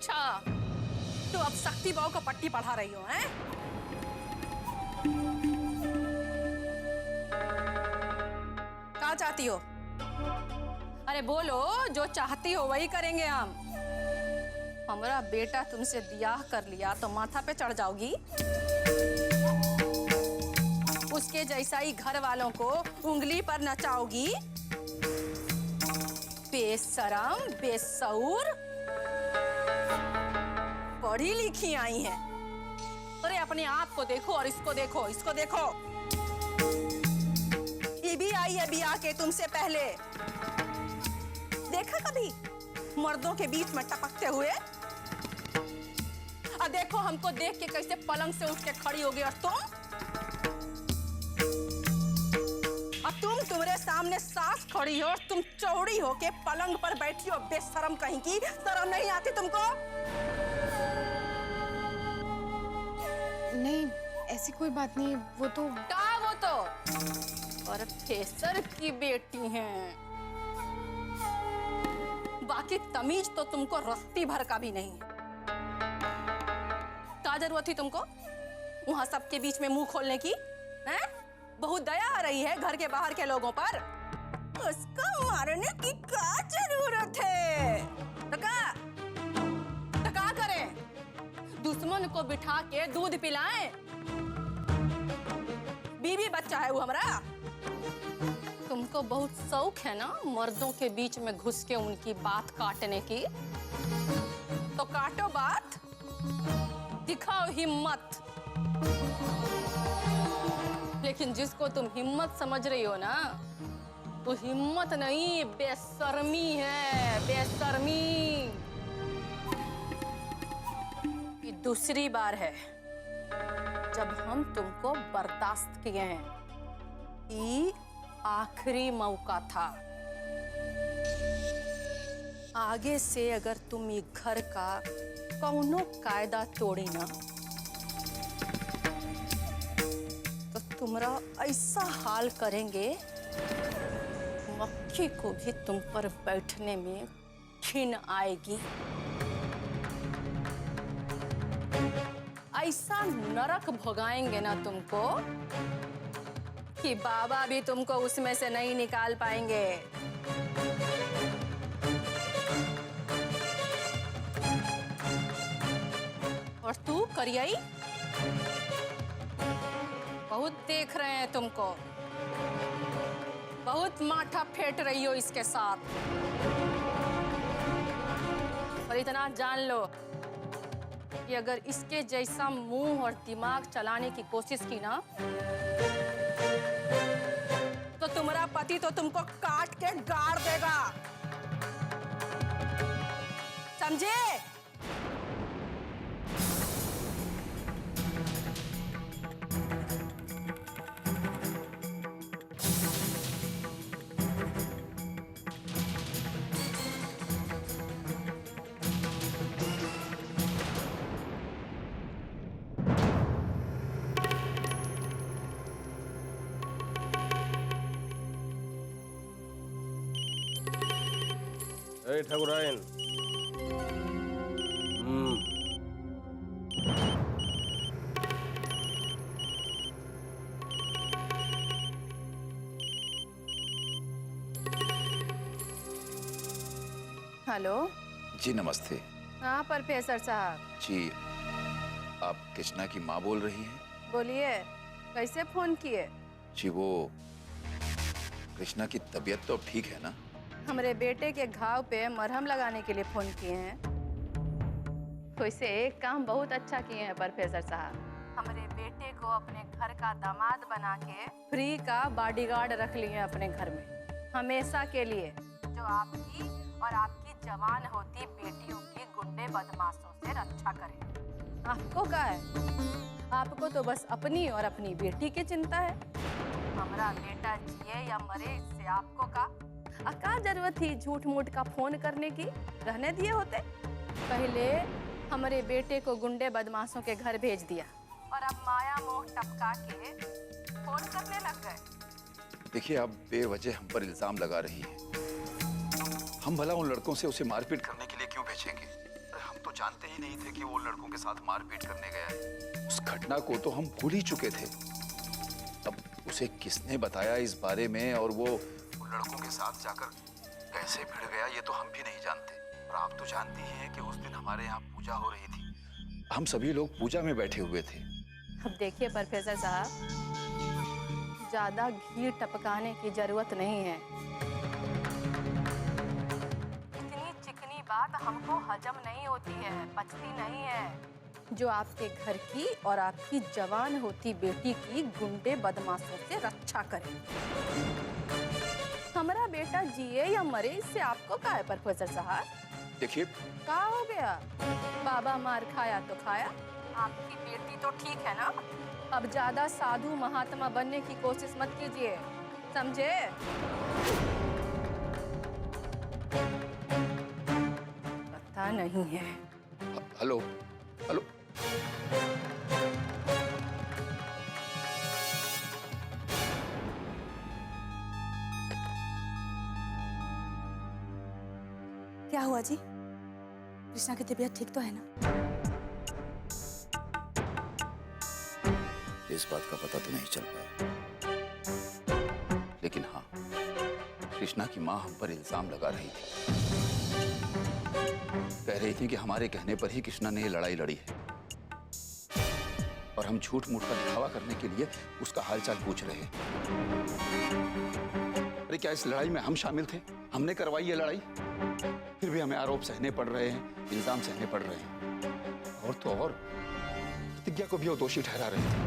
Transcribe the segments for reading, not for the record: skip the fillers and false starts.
अच्छा, तो अब शक्ति बहू को पट्टी पढ़ा रही हो, हैं? क्या चाहती हो? अरे बोलो, जो चाहती हो वही करेंगे हम। हमारा बेटा तुमसे ब्याह कर लिया तो माथा पे चढ़ जाओगी? उसके जैसा ही घर वालों को उंगली पर नचाओगी? बेशरम, बेसऊर, पढ़ी लिखी आई हैं। अरे अपने आप को देखो और इसको देखो, इसको देखो। ये भी आई है ब्याह के तुमसे पहले। देखा कभी मर्दों के बीच में टपकते हुए? अब देखो हमको देख के कैसे पलंग से उठ के खड़ी हो गई। और तुम तुम्हारे सामने सास खड़ी हो और तुम चौड़ी हो के पलंग पर बैठी हो। बेशरम कहीं की, शर्म नहीं आती तुमको? नहीं, ऐसी कोई बात नहीं। वो तो प्रोफेसर की बेटी हैं। बाकी तमीज तो तुमको रस्ती भर का भी नहीं है। क्या जरूरत थी तुमको वहां सबके बीच में मुंह खोलने की? हैं? बहुत दया आ रही है घर के बाहर के लोगों पर। उसको मारने की क्या जरूरत है? तो क्या करें? दुश्मन को बिठा के दूध पिलाएं? बीवी बच्चा है वो हमारा। तुमको बहुत शौक है ना मर्दों के बीच में घुस के उनकी बात काटने की। तो काटो बात, दिखाओ हिम्मत। लेकिन जिसको तुम हिम्मत समझ रही हो ना, वो हिम्मत नहीं, बेशर्मी है, बेशर्मी। ये दूसरी बार है जब हम तुमको बर्दाश्त किए हैं। ये आखिरी मौका था। आगे से अगर तुम ये घर का कौनो कायदा तोड़ी ना, तो तुम्हारा ऐसा हाल करेंगे मक्खी को भी तुम पर बैठने में घिन आएगी। ऐसा नरक भोगाएंगे ना तुमको कि बाबा भी तुमको उसमें से नहीं निकाल पाएंगे। और तू करियाई, बहुत देख रहे हैं तुमको, बहुत माथा फेंट रही हो इसके साथ। और इतना जान लो कि अगर इसके जैसा मुंह और दिमाग चलाने की कोशिश की ना, तो तुम्हारा पति तो तुमको काट के गाड़ देगा, समझे? ठाकुरायन। हेलो जी नमस्ते। हाँ प्रोफेसर साहब जी, आप कृष्णा की माँ बोल रही हैं? बोलिए, कैसे फोन किए? जी वो कृष्णा की तबीयत तो अब ठीक है ना? हमारे बेटे के घाव पे मरहम लगाने के लिए फोन किए हैं। वैसे एक काम बहुत अच्छा किए हैं प्रोफेसर साहब। हमारे बेटे को अपने घर का दामाद बना के फ्री का बॉडीगार्ड रख लिए हैं अपने घर में, हमेशा के लिए, जो आपकी और आपकी जवान होती बेटियों की गुंडे बदमाशों से रक्षा करे। आपको क्या है? आपको तो बस अपनी और अपनी बेटी की चिंता है। हमारा बेटा जिए या मरे इससे आपको क्या जरूरत थी झूठ मूठ का फोन करने की? रहने दिए होते। पहले हमारे बेटे को गुंडे बदमाशों के घर भेज दिया और अब माया मोह टपका के फोन करने लग गए। देखिए, आप बेवजह हम पर इल्जाम लगा रही हैं। हम भला उन लड़कों से उसे मारपीट करने के लिए क्यों भेजेंगे? हम तो जानते ही नहीं थे कि वो लड़कों के साथ मारपीट करने गया है। उस घटना को तो हम भूल ही चुके थे। अब उसे किसने बताया इस बारे में और वो लड़कों के साथ जाकर कैसे भिड़ गया ये तो हम भी नहीं जानते। और आप तो जानती ही हैं कि उस दिन हमारे यहाँ पूजा हो रही थी। हम सभी लोग पूजा में बैठे हुए थे। अब देखिए प्रोफेसर साहब, ज्यादा घी टपकाने की जरूरत नहीं है। इतनी चिकनी बात हमको हजम नहीं होती है, पचती नहीं है। जो आपके घर की और आपकी जवान होती बेटी की गुंडे बदमाशों से रक्षा करे। हमारा बेटा जिए या मरे इससे आपको क्या है प्रोफेसर साहब? देखिए, क्या हो गया? बाबा मार खाया तो खाया, आपकी बेटी तो ठीक है ना? अब ज्यादा साधु महात्मा बनने की कोशिश मत कीजिए, समझे? पता नहीं है। हेलो हेलो, क्या हुआ जी? कृष्णा की तबीयत ठीक तो है ना? इस बात का पता तो नहीं चल पाया, लेकिन हाँ, कृष्णा की माँ हम पर इल्जाम लगा रही थी। कह रही थी कि हमारे कहने पर ही कृष्णा ने ये लड़ाई लड़ी है और हम झूठ मूठ का दिखावा करने के लिए उसका हालचाल पूछ रहे हैं। अरे क्या इस लड़ाई में हम शामिल थे? हमने करवाई ये लड़ाई? फिर भी हमें आरोप सहने पड़ रहे हैं, इल्जाम सहने पड़ रहे हैं। और तो और प्रतिज्ञा को भी वो दोषी ठहरा रहे थे।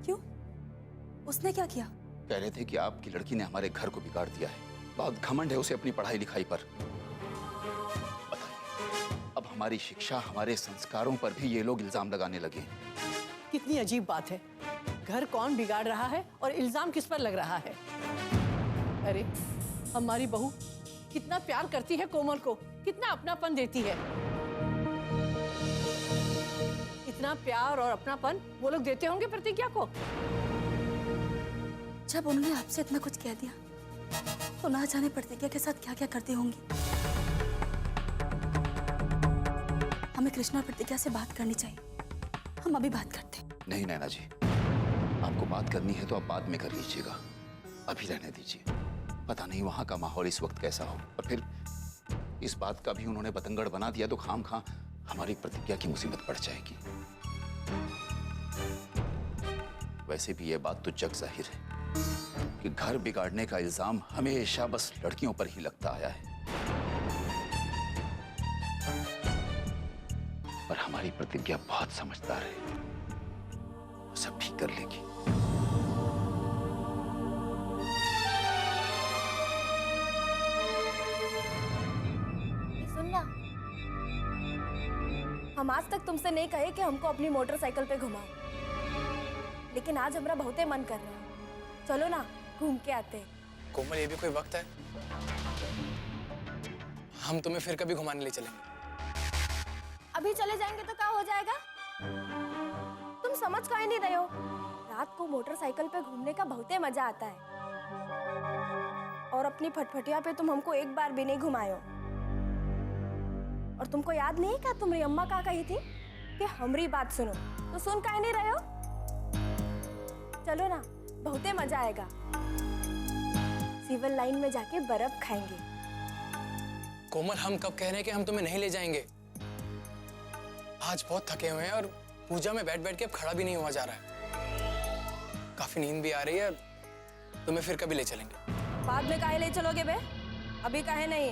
क्यों? उसने क्या किया? कह रहे थे कि आपकी लड़की ने हमारे घर को बिगाड़ दिया है। बहुत घमंड है उसे अपनी पढ़ाई लिखाई पर। बताइए, अब हमारी शिक्षा, हमारे संस्कारों पर भी ये लोग इल्जाम लगाने लगे हैं। कितनी अजीब बात है। घर कौन बिगाड़ रहा है और इल्जाम किस पर लग रहा है? अरे हमारी बहू कितना प्यार करती है कोमल को, कितना अपनापन देती है। इतना प्यार और अपनापन वो लोग देते होंगे प्रतिज्ञा को। जब उन्होंने आपसे इतना कुछ कह दिया तो ना जाने प्रतिज्ञा के साथ क्या क्या करती होंगी। हमें कृष्णा और प्रतिज्ञा से बात करनी चाहिए। हम अभी बात करते हैं। नहीं नैना जी, आपको बात करनी है तो आप बाद में कर लीजिएगा, अभी रहने दीजिए। पता नहीं वहां का माहौल इस वक्त कैसा हो, और फिर इस बात का भी उन्होंने बतंगड़ बना दिया तो खाम खा हमारी प्रतिज्ञा की मुसीबत बढ़ जाएगी। वैसे भी ये बात तो जग जाहिर है कि घर बिगाड़ने का इल्जाम हमेशा बस लड़कियों पर ही लगता आया है। पर हमारी प्रतिज्ञा बहुत समझदार है, वो सब ठीक कर लेगी। सुनना, हम आज तक तुमसे नहीं कहे कि हमको अपनी मोटरसाइकिल पे घुमाओ, लेकिन आज हमारा बहुते मन कर रहा है। चलो ना, घूम के आते हैं। कोमल, ये भी कोई वक्त है? हम तुम्हें फिर कभी घुमाने ले चलेंगे। अभी चले जाएंगे तो क्या हो जाएगा? तुम समझ काहे नहीं रहे हो? रात को मोटरसाइकिल पे घूमने का बहुते मजा आता है। और अपनी फटफटिया पे तुम हमको एक बार भी नहीं घुमाए हो। और तुमको याद नहीं क्या तुम्हारी अम्मा क्या कही थी कि हमारी बात सुनो, तो सुन काहे नहीं रहे हो? चलो ना, बहुते मजा आएगा। सिविल लाइन में जाके बर्फ खाएंगे। कोमल, हम कब कह रहे हैं कि हम तुम्हें नहीं ले जाएंगे? आज बहुत थके हुए हैं और पूजा में बैठ बैठ के अब खड़ा भी नहीं हुआ जा रहा है। काफी नींद भी आ रही है। तुम्हें फिर कभी ले चलेंगे। बाद में काहे ले चलोगे बे? अभी काहे नहीं?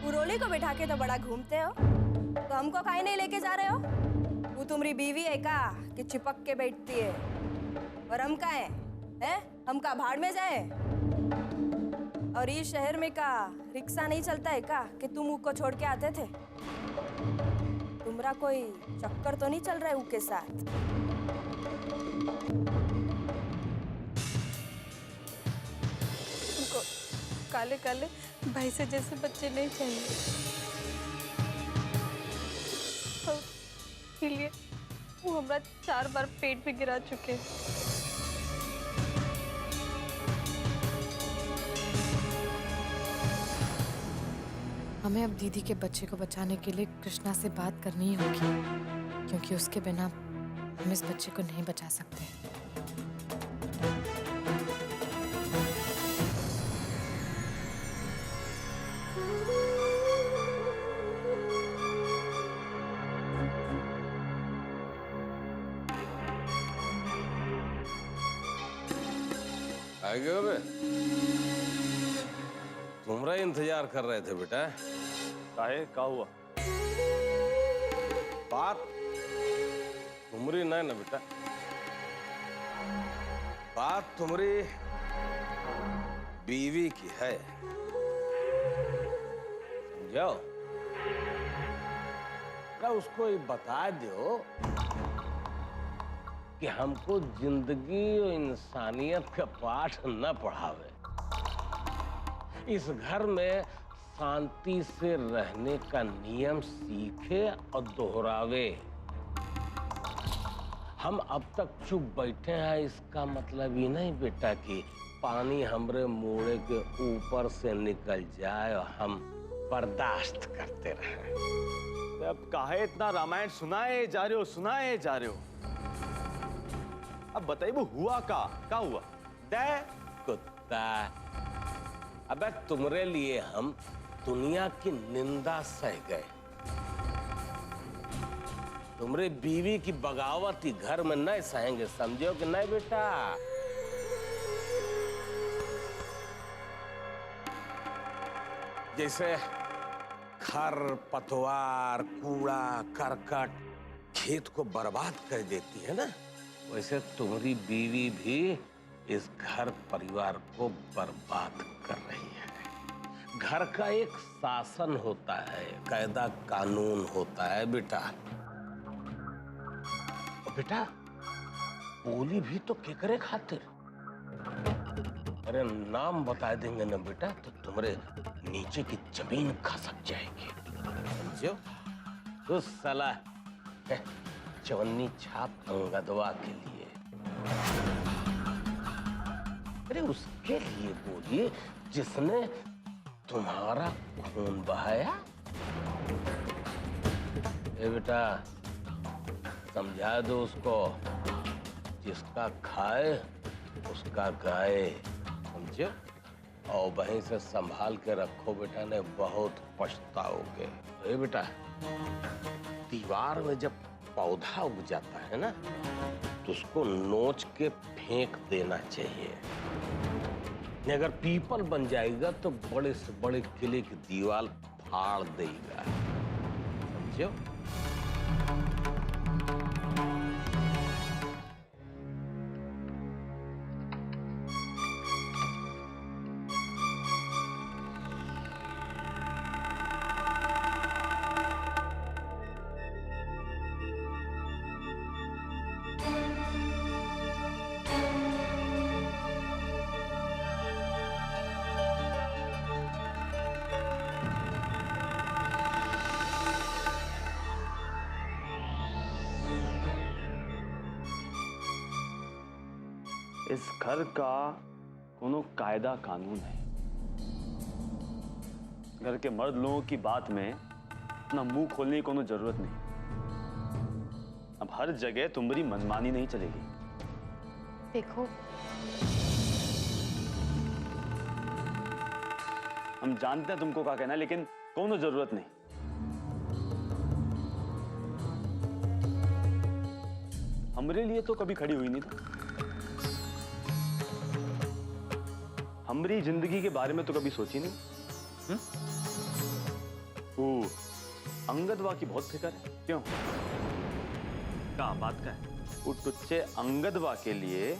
पुरोली को बिठा के तो बड़ा घूमते हो, तो हमको काहे नहीं लेके जा रहे हो? वो तुम्हारी बीवी है का कि चिपक के बैठती है? और हम का है? हम का भाड़ में जाए? और इस शहर में का रिक्शा नहीं चलता है का कि तुम उसको छोड़ के आते थे? तुम्हारा कोई चक्कर तो नहीं चल रहा है उसके साथ? तुमको काले काले भैंसे जैसे बच्चे नहीं चाहिए। और इसलिए वो हमारा 4 बार पेट पे गिरा चुके। हमें अब दीदी के बच्चे को बचाने के लिए कृष्णा से बात करनी ही होगी, क्योंकि उसके बिना हम इस बच्चे को नहीं बचा सकते। आ गए हो बे? तुम्हारा इंतजार कर रहे थे बेटा। काहे का हुआ? बात तुम्हारी नहीं ना बेटा, बात तुम्हारी बीवी की है, समझो? क्या उसको ये बता दो कि हमको जिंदगी और इंसानियत का पाठ न पढ़ावे, इस घर में शांति से रहने का नियम सीखे और दोहरावे। हम अब तक चुप बैठे हैं, इसका मतलब ये नहीं बेटा कि पानी हमरे मुंह के ऊपर से निकल जाए और हम बर्दाश्त करते रहें। अब काहे इतना रामायण सुनाए जा रहे हो? अब बताइए वो हुआ का हुआ? दे कुत्ता, अबे तुम्हारे लिए हम दुनिया की निंदा सह गए। तुम्हारे बीवी की बगावत घर में नहीं सहेंगे, समझो कि नहीं बेटा? जैसे खर पतवार, कूड़ा करकट खेत को बर्बाद कर देती है ना, वैसे तुम्हारी बीवी भी इस घर परिवार को बर्बाद कर रही है। घर का एक शासन होता है, कायदा कानून होता है बेटा। और बेटा बोली भी तो केकरे खातिर? अरे नाम बता देंगे ना बेटा तो तुम्हारे नीचे की जमीन खसक जाएगी, समझो? तो साला चवन्नी छाप अंगदवा के लिए, अरे उसके लिए बोलिए जिसने तुम्हारा खून बहाया। ए बेटा समझा दो उसको, जिसका खाए उसका गाए, समझे? और वहीं से संभाल के रखो बेटा, ने बहुत पछताओगे। ए बेटा दीवार में जब पौधा उग जाता है ना तो उसको नोच के फेंक देना चाहिए। अगर पीपल बन जाएगा तो बड़े से बड़े किले की दीवार फाड़ देगा, समझो? इस घर का कोनो कायदा कानून है। घर के मर्द लोगों की बात में अपना मुंह खोलने की कोनो जरूरत नहीं। अब हर जगह तुम्हारी मनमानी नहीं चलेगी। देखो हम जानते हैं तुमको क्या कहना है, लेकिन कोनो जरूरत नहीं। हमरे लिए तो कभी खड़ी हुई नहीं था, हमारी जिंदगी के बारे में तो कभी सोची नहीं। ओ, अंगदवा की बहुत फिक्र है, क्यों? क्या बात का है? वो टुच्चे अंगदवा के लिए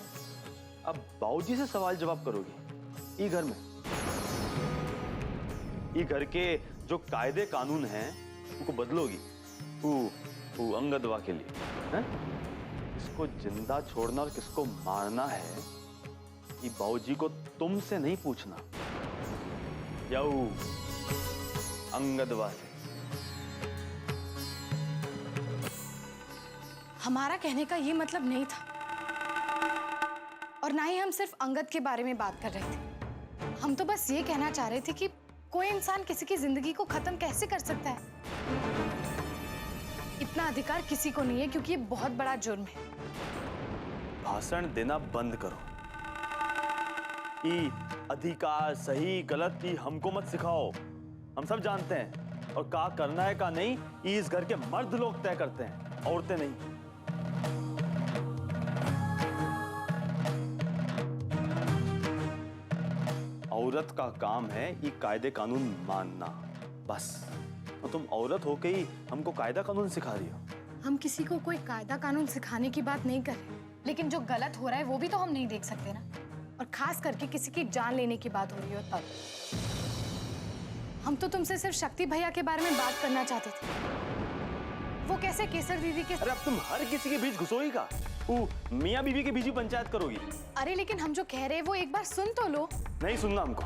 अब बाबूजी से सवाल जवाब करोगी? ई घर में, ई घर के जो कायदे कानून हैं उनको बदलोगी वो अंगदवा के लिए? हैं? किसको जिंदा छोड़ना और किसको मारना है कि बाबूजी को तुमसे नहीं पूछना, याऊ अंगदवा से। हमारा कहने का ये मतलब नहीं था, और ना ही हम सिर्फ अंगद के बारे में बात कर रहे थे। हम तो बस ये कहना चाह रहे थे कि कोई इंसान किसी की जिंदगी को खत्म कैसे कर सकता है? इतना अधिकार किसी को नहीं है, क्योंकि ये बहुत बड़ा जुर्म है। भाषण देना बंद करो। ई अधिकार सही गलत ई हमको मत सिखाओ। हम सब जानते हैं और का करना है का नहीं ई इस घर के मर्द लोग तय करते हैं, औरतें नहीं। औरत का काम है ये कायदे कानून मानना, बस। और तुम औरत होके ही हमको कायदा कानून सिखा रही हो। हम किसी को कोई कायदा कानून सिखाने की बात नहीं कर रहे, लेकिन जो गलत हो रहा है वो भी तो हम नहीं देख सकते ना। और खास करके किसी की जान लेने की बात हो रही हो तब। हम तो तुमसे सिर्फ शक्ति भैया के बारे में बात करना चाहते थे। वो कैसे केसर दीदी के... अरे अब तुम हर किसी के बीच घुसोगी का? मियाँ बीवी के बीच ही पंचायत करोगी? अरे लेकिन हम जो कह रहे हैं वो एक बार सुन तो लो। नहीं सुनना हमको।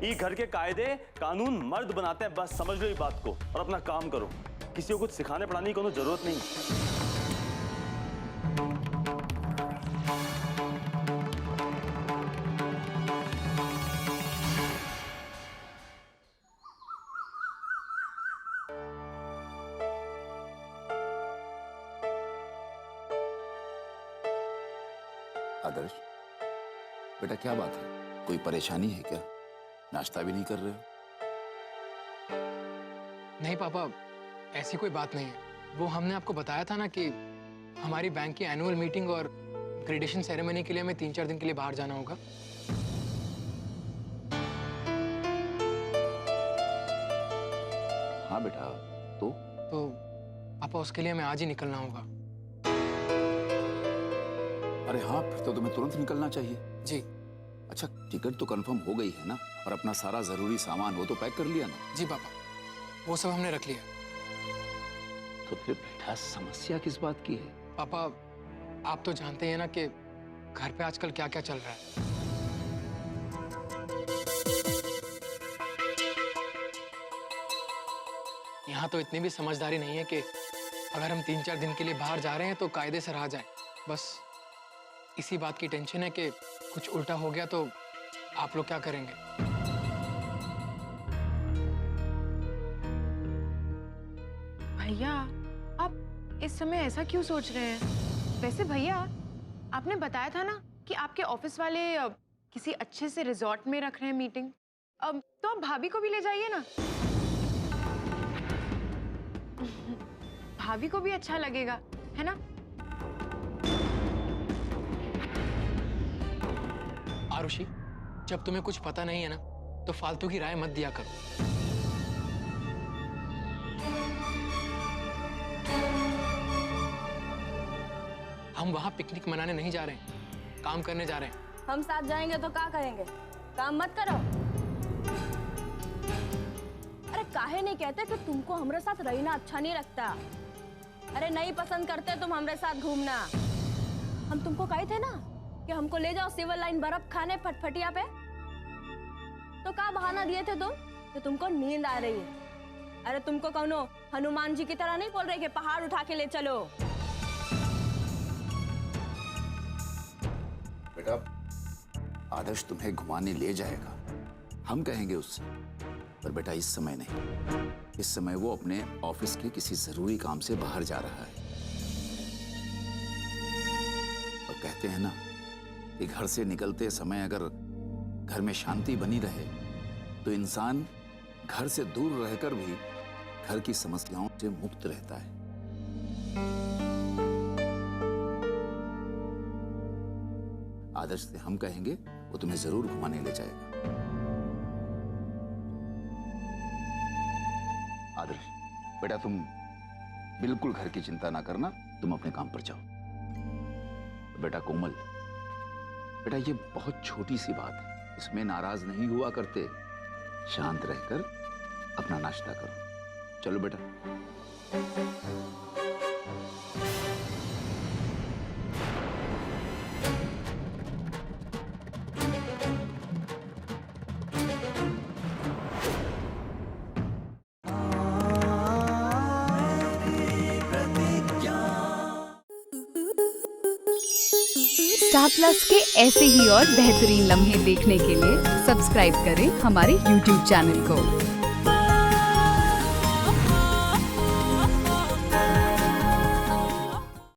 ये घर के कायदे कानून मर्द बनाते हैं, बस समझ लो ये बात को और अपना काम करो। किसी को कुछ सिखाने पढ़ाने की कोई जरूरत नहीं। आदर्श बेटा, क्या बात है? कोई परेशानी है क्या? नाश्ता भी नहीं कर रहे हो? नहीं पापा, ऐसी कोई बात नहीं है। वो हमने आपको बताया था ना कि हमारी बैंक की एनुअल मीटिंग और ग्रेजुएशन सेरेमनी के लिए हमें 3-4 दिन के लिए बाहर जाना होगा। हाँ बेटा, तो पापा उसके लिए हमें आज ही निकलना होगा। अरे हाँ, फिर तो तुम्हें तुरंत निकलना चाहिए। जी। अच्छा, टिकट तो कंफर्म हो गई है ना? और अपना सारा जरूरी सामान वो तो पैक कर लिया ना? जी पापा, वो सब हमने रख लिया। तो फिर बेटा समस्या किस बात की है? पापा, आप तो जानते हैं ना कि घर पे आजकल क्या क्या चल रहा है। यहाँ तो इतनी भी समझदारी नहीं है कि अगर हम 3-4 दिन के लिए बाहर जा रहे हैं तो कायदे से रह जाएं। बस इसी बात की टेंशन है कि कुछ उल्टा हो गया तो आप लोग क्या करेंगे? भैया, आप इस समय ऐसा क्यों सोच रहे हैं? वैसे भैया, आपने बताया था ना कि आपके ऑफिस वाले किसी अच्छे से रिजॉर्ट में रख रहे हैं मीटिंग। तो आप भाभी को भी ले जाइए ना। भाभी को भी अच्छा लगेगा, है ना? आरुषि, जब तुम्हें कुछ पता नहीं है ना तो फालतू की राय मत दिया करो। हम वहां पिकनिक मनाने नहीं जा रहे हैं, काम करने जा रहे हैं। हम साथ जाएंगे तो क्या कहेंगे? काम मत करो। अरे काहे नहीं कहते कि तुमको हमारे साथ रहना अच्छा नहीं लगता? अरे नहीं पसंद करते तुम हमारे साथ घूमना। हम तुमको कहे थे ना कि हमको ले जाओ सिविल लाइन बर्फ खाने फटफटिया पे। तो क्या बहाना दिए थे तुम कि तुमको नींद आ रही है? अरे तुमको कौनो हनुमान जी की तरह नहीं बोल रहे कि पहाड़ उठा के ले चलो। बेटा, आदर्श तुम्हें घुमाने ले जाएगा, हम कहेंगे उससे। पर बेटा इस समय नहीं। इस समय वो अपने ऑफिस के किसी जरूरी काम से बाहर जा रहा है। और कहते हैं ना कि घर से निकलते समय अगर घर में शांति बनी रहे तो इंसान घर से दूर रहकर भी घर की समस्याओं से मुक्त रहता है। आदर्श से हम कहेंगे, वो तुम्हें जरूर घुमाने ले जाएगा। आदर्श बेटा, तुम बिल्कुल घर की चिंता ना करना, तुम अपने काम पर जाओ। बेटा कोमल, बेटा ये बहुत छोटी सी बात है, इसमें नाराज नहीं हुआ करते। शांत रहकर अपना नाश्ता करो। चलो बेटा। स्टार प्लस के ऐसे ही और बेहतरीन लम्हे देखने के लिए सब्सक्राइब करें हमारे YouTube चैनल को।